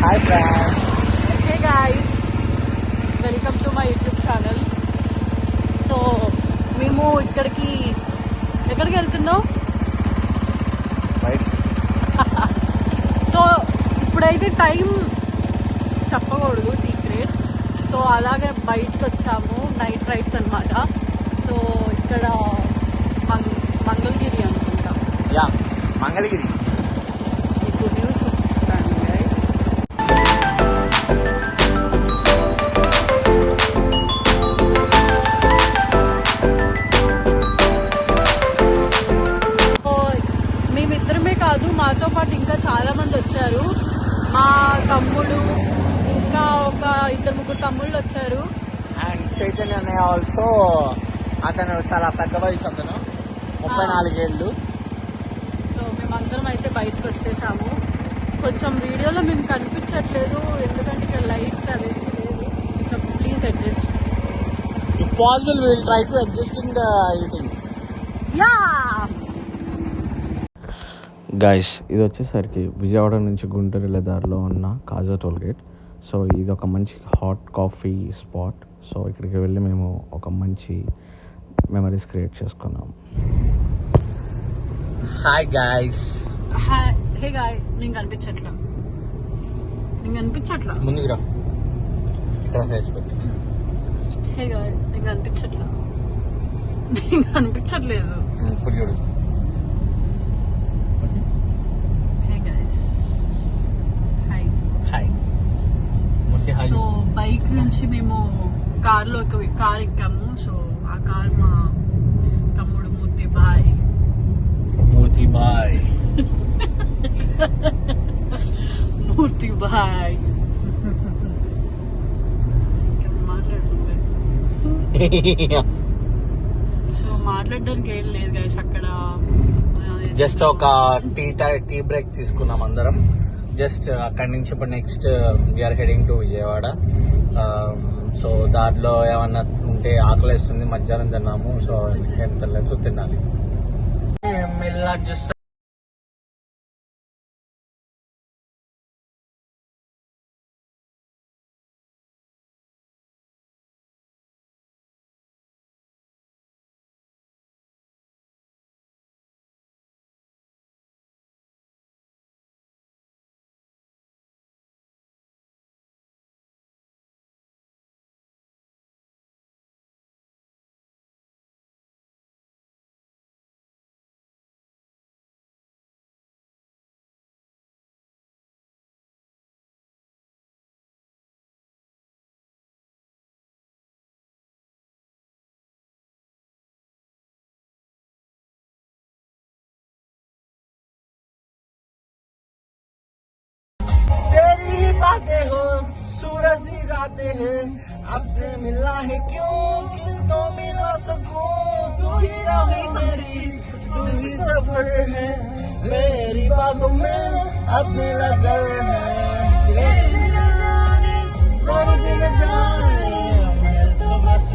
Hi friends. Hey guys, welcome to my YouTube channel. So మేము ఎక్కడికి వెళ్తున్నాం? So ఇప్పుడైతే టైం చెప్పకూడదు, సీక్రెట్. సో అలాగే బయటకు వచ్చాము, నైట్ రైడ్స్ అన్నమాట. సో ఇక్కడ మంగళగిరి అనుకుంటా. యా, మంగళగిరి. మీకు వ్యూ చూపిస్తాను. మేమిద్దరమే కాదు, మాతో పాటు ఇంకా చాలా మంది వచ్చారు. మా తమ్ముడు, ఇంకా ఒక 2-3 తమ్ముళ్ళు వచ్చారు. అండ్ చైతన్య అన్నయ్య ఆల్సో. అతను చాలా పెద్ద వయసు, అతను 34 ఏళ్ళు. సో మేమందరం అయితే బయటకు వచ్చేసాము. కొంచెం వీడియోలో మేము కనిపించట్లేదు, ఎందుకంటే ఇక్కడ లైట్స్ అనేది లేదు. So please adjust. If possible we will try to adjust in the editing. Yeah guys, ఇది వచ్చేసరికి విజయవాడ నుంచి గుంటూరు వెళ్ళే దారిలో ఉన్న కాజా టోల్గేట్. సో ఇది ఒక మంచి హాట్ కాఫీ స్పాట్. సో ఇక్కడికి వెళ్ళి మేము ఒక మంచి మెమరీస్ క్రియేట్ చేసుకున్నాం. Hi guys. హే గాయ్, నేను కనిపించట్లా. ముందుకు రా, ఇక్కడ ఫేస్ పెట్టు. హే గాయ్, నేను కనిపించట్లేదు. ఇప్పుడు చూడు. Hey guys, hi. Hi. So bike నుంచి మేము కార్ ఎక్కాము. సో ఆ కార్ మా తమ్ముడు మూర్తి బాయ్. సో మాట్లాడడానికి ఏం లేదు గైస్ అక్కడ. జస్ట్ ఒక టీ బ్రేక్ తీసుకున్నాం అందరం. జస్ట్ అక్కడి నుంచి ఇప్పుడు next we are heading to Vijayawada. So దారిలో ఏమన్నా ఉంటే ఆకలిస్తుంది, మధ్యాహ్నం తిన్నాము. సో ఎంత లేదు తినాలి. बातें हो सूरज ही रातें हैं, अब से मिलना है क्यों, दिल तो मिला सकूं, तू ही राह मेरी, तू ही सफर है, मेरी बातों में अब मिला डर है, दिन जाने मैं तो बस